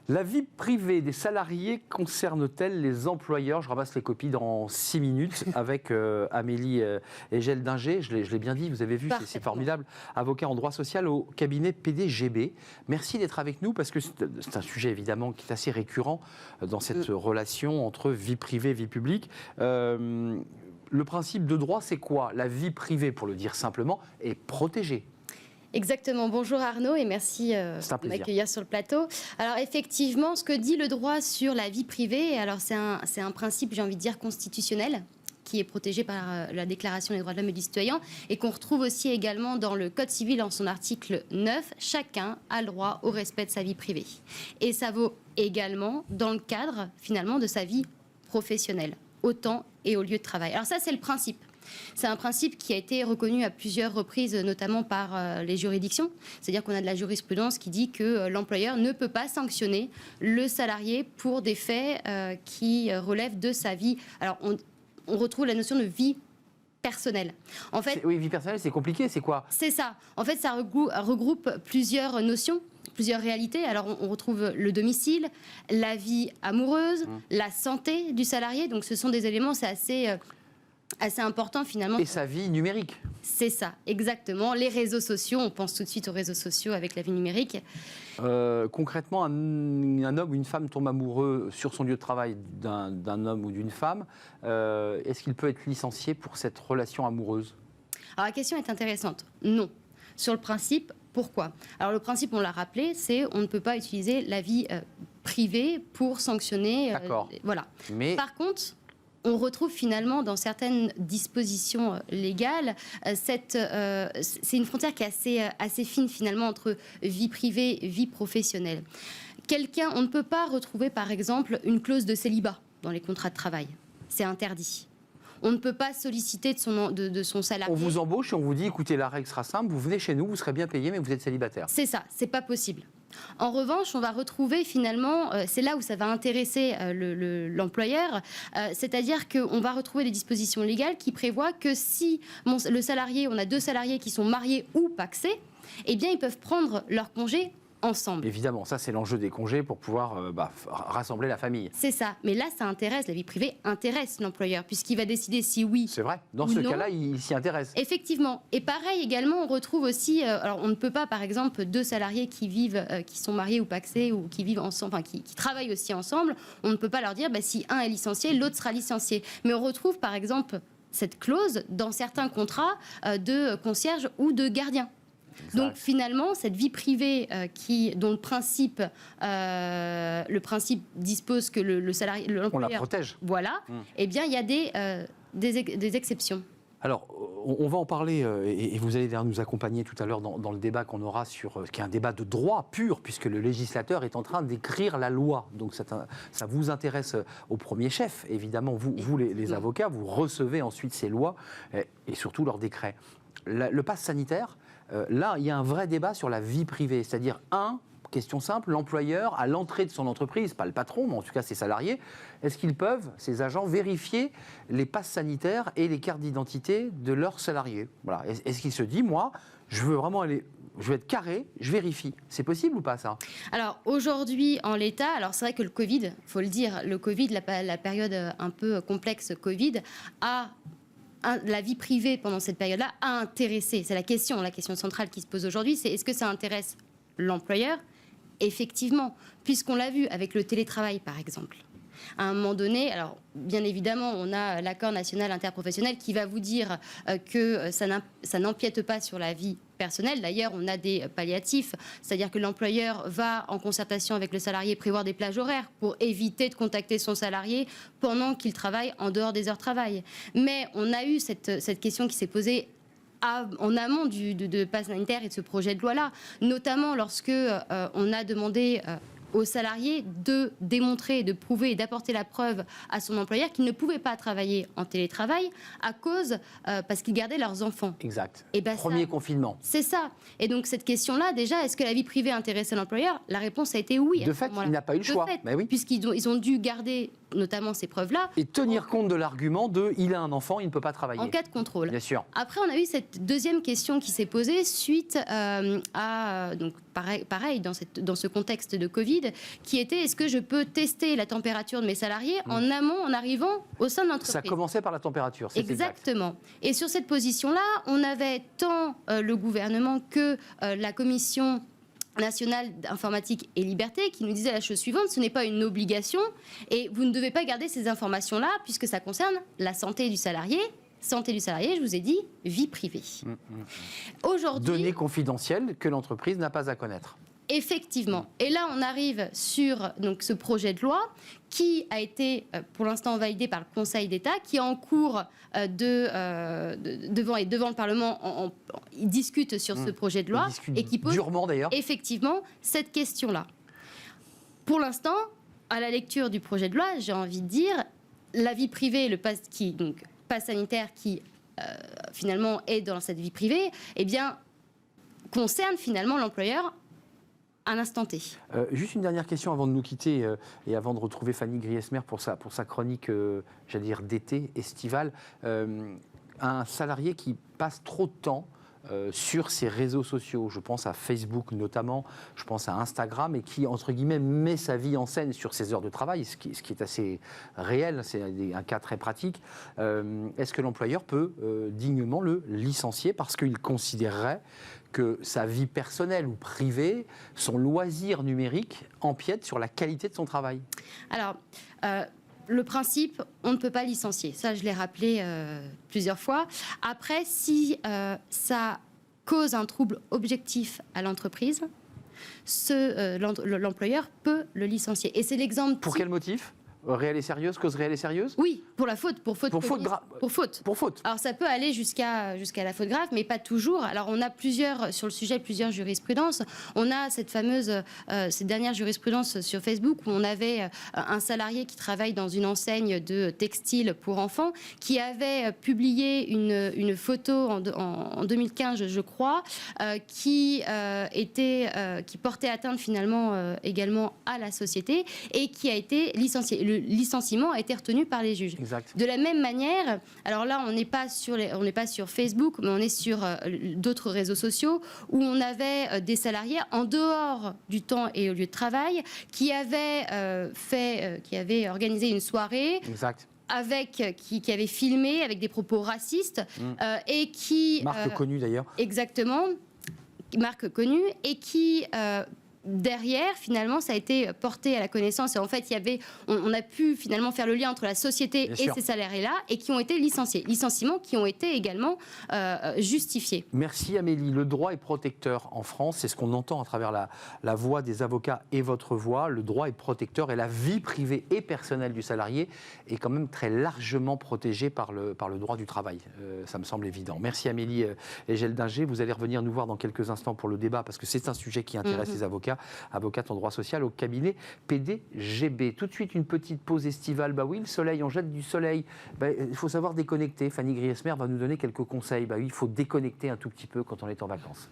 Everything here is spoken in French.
La vie privée des salariés concerne-t-elle les employeurs? Je ramasse les copies dans 6 minutes avec Amélie Egel-Dinger. Je l'ai bien dit, vous avez vu, c'est formidable. Avocat en droit social au cabinet PDGB. Merci d'être avec nous parce que c'est un sujet évidemment qui est assez récurrent dans cette relation entre vie privée et vie publique. Le principe de droit, c'est quoi? La vie privée, pour le dire simplement, est protégée. Exactement. Bonjour Arnaud et merci de m'accueillir sur le plateau. Alors effectivement, ce que dit le droit sur la vie privée, alors c'est un principe, j'ai envie de dire, constitutionnel, qui est protégé par la Déclaration des droits de l'homme et du citoyen et qu'on retrouve aussi également dans le Code civil en son article 9. Chacun a le droit au respect de sa vie privée. Et ça vaut également dans le cadre, finalement, de sa vie professionnelle, au temps et au lieu de travail. Alors ça, c'est le principe. C'est un principe qui a été reconnu à plusieurs reprises, notamment par les juridictions. C'est-à-dire qu'on a de la jurisprudence qui dit que l'employeur ne peut pas sanctionner le salarié pour des faits qui relèvent de sa vie. Alors, on retrouve la notion de vie personnelle. En fait, oui, vie personnelle, c'est compliqué, c'est quoi? C'est ça. En fait, ça regroupe plusieurs notions, plusieurs réalités. Alors, on retrouve le domicile, la vie amoureuse, la santé du salarié. Donc, ce sont des éléments, c'est assez important finalement. Et sa vie numérique. C'est ça, exactement. Les réseaux sociaux, on pense tout de suite aux réseaux sociaux avec la vie numérique. Concrètement, un homme ou une femme tombe amoureux sur son lieu de travail d'un homme ou d'une femme. Est-ce qu'il peut être licencié pour cette relation amoureuse? Alors la question est intéressante. Non. Sur le principe, pourquoi? Alors le principe, on l'a rappelé, c'est on ne peut pas utiliser la vie privée pour sanctionner. D'accord. Voilà. Mais... Par contre, on retrouve finalement dans certaines dispositions légales, c'est une frontière qui est assez fine finalement entre vie privée et vie professionnelle. On ne peut pas retrouver par exemple une clause de célibat dans les contrats de travail. C'est interdit. On ne peut pas solliciter de son salarié. On vous embauche et on vous dit, écoutez, la règle sera simple, vous venez chez nous, vous serez bien payé, mais vous êtes célibataire. C'est ça, c'est pas possible. En revanche, on va retrouver finalement, c'est là où ça va intéresser l'employeur, c'est-à-dire qu'on va retrouver des dispositions légales qui prévoient que si le salarié, on a 2 salariés qui sont mariés ou pacsés, eh bien ils peuvent prendre leur congé ensemble. Évidemment, ça c'est l'enjeu des congés pour pouvoir rassembler la famille. C'est ça, mais là ça intéresse, la vie privée intéresse l'employeur puisqu'il va décider si oui. C'est vrai, dans ce cas-là il s'y intéresse. Effectivement, et pareil également on retrouve aussi, alors on ne peut pas par exemple 2 salariés qui vivent, qui sont mariés ou pacsés ou qui vivent ensemble, enfin qui travaillent aussi ensemble, on ne peut pas leur dire si un est licencié, l'autre sera licencié. Mais on retrouve par exemple cette clause dans certains contrats de concierge ou de gardien. Exact. Donc finalement, cette vie privée dont le principe dispose que le salarié, l'employeur, on la protège. Voilà. Eh bien, il y a des exceptions. Alors, on va en parler, et vous allez nous accompagner tout à l'heure dans le débat qu'on aura qui est un débat de droit pur, puisque le législateur est en train d'écrire la loi. Donc ça vous intéresse au premier chef, évidemment, vous les avocats, vous recevez ensuite ces lois, et surtout leurs décrets. Le pass sanitaire, là, il y a un vrai débat sur la vie privée, c'est-à-dire, question simple, l'employeur, à l'entrée de son entreprise, pas le patron, mais en tout cas ses salariés, est-ce qu'ils peuvent, ces agents, vérifier les passes sanitaires et les cartes d'identité de leurs salariés? Voilà. Est-ce qu'il se dit, moi, je veux être carré, je vérifie. C'est possible ou pas, ça? Alors, aujourd'hui, en l'état, alors c'est vrai que le Covid, il faut le dire, la période un peu complexe Covid, la vie privée pendant cette période-là a intéressé. C'est la question centrale qui se pose aujourd'hui, c'est est-ce que ça intéresse l'employeur? Effectivement, puisqu'on l'a vu avec le télétravail, par exemple. À un moment donné, alors bien évidemment, on a l'accord national interprofessionnel qui va vous dire que ça n'empiète pas sur la vie personnelle. D'ailleurs, on a des palliatifs, c'est-à-dire que l'employeur va, en concertation avec le salarié, prévoir des plages horaires pour éviter de contacter son salarié pendant qu'il travaille en dehors des heures de travail. Mais on a eu cette question qui s'est posée en amont de pass sanitaire et de ce projet de loi-là, notamment lorsque on a demandé aux salariés de démontrer, de prouver et d'apporter la preuve à son employeur qu'ils ne pouvaient pas travailler en télétravail parce qu'ils gardaient leurs enfants. Exact. Et Premier confinement. C'est ça. Et donc cette question-là, déjà, est-ce que la vie privée intéressait l'employeur? La réponse a été oui. De fait, il n'a pas eu le choix. Fait, mais oui. Puisqu'ils ont dû garder notamment ces preuves-là. Et tenir compte de l'argument de « il a un enfant, il ne peut pas travailler ». En cas de contrôle. Bien sûr. Après, on a eu cette deuxième question qui s'est posée suite à, donc pareil dans ce contexte de Covid, qui était est-ce que je peux tester la température de mes salariés en amont, en arrivant au sein de l'entreprise. Ça commençait par la température, c'est exactement. Et sur cette position-là, on avait tant le gouvernement que la Commission nationale d'informatique et liberté qui nous disait la chose suivante, ce n'est pas une obligation et vous ne devez pas garder ces informations-là puisque ça concerne la santé du salarié. Santé du salarié, je vous ai dit, vie privée. Aujourd'hui, données confidentielles que l'entreprise n'a pas à connaître. Effectivement. Et là, on arrive sur donc, ce projet de loi qui a été, pour l'instant, validé par le Conseil d'État, qui est en cours devant le Parlement. Il discute sur ce projet de loi et qui pose durement, d'ailleurs, effectivement cette question-là. Pour l'instant, à la lecture du projet de loi, j'ai envie de dire, la vie privée, le pass sanitaire qui finalement est dans cette vie privée, eh bien, concerne finalement l'employeur à l'instant T. Juste une dernière question avant de nous quitter et avant de retrouver Fanny Griesmer pour sa chronique, j'allais dire d'été, estivale. Un salarié qui passe trop de temps sur ses réseaux sociaux, je pense à Facebook notamment, je pense à Instagram, et qui, entre guillemets, met sa vie en scène sur ses heures de travail, ce qui est assez réel, c'est un cas très pratique. Est-ce que l'employeur peut dignement le licencier parce qu'il considérerait que sa vie personnelle ou privée, son loisir numérique, empiète sur la qualité de son travail? Alors, le principe, on ne peut pas licencier. Ça, je l'ai rappelé plusieurs fois. Après, si ça cause un trouble objectif à l'entreprise, l'employeur peut le licencier. Et c'est l'exemple... Pour quel motif? Réelle et sérieuse, cause réelle et sérieuse? Oui, pour la faute. Pour faute. Pour faute. Alors ça peut aller jusqu'à la faute grave, mais pas toujours. Alors on a sur le sujet plusieurs jurisprudences. On a cette dernière jurisprudence sur Facebook où on avait un salarié qui travaille dans une enseigne de textile pour enfants qui avait publié une photo en 2015, je crois, qui portait atteinte finalement également à la société et qui a été licencié. Le licenciement a été retenu par les juges. Exact. De la même manière, alors là, on n'est pas sur Facebook, mais on est sur d'autres réseaux sociaux où on avait des salariés en dehors du temps et au lieu de travail qui avaient organisé une soirée. Exact. Qui avait filmé avec des propos racistes et qui... Marque connue d'ailleurs. Exactement, marque connue et qui... derrière, finalement, ça a été porté à la connaissance et en fait, on a pu finalement faire le lien entre la société et ces salariés-là et qui ont été licenciés. Licenciements qui ont été également justifiés. Merci Amélie. Le droit est protecteur en France, c'est ce qu'on entend à travers la voix des avocats et votre voix. Le droit est protecteur et la vie privée et personnelle du salarié est quand même très largement protégée par le droit du travail. Ça me semble évident. Merci Amélie Geldinger. Vous allez revenir nous voir dans quelques instants pour le débat parce que c'est un sujet qui intéresse les avocate en droit social au cabinet PDGB. Tout de suite, une petite pause estivale. Bah oui, le soleil, on jette du soleil. Il faut savoir déconnecter. Fanny Griesmer va nous donner quelques conseils. Bah oui, il faut déconnecter un tout petit peu quand on est en vacances.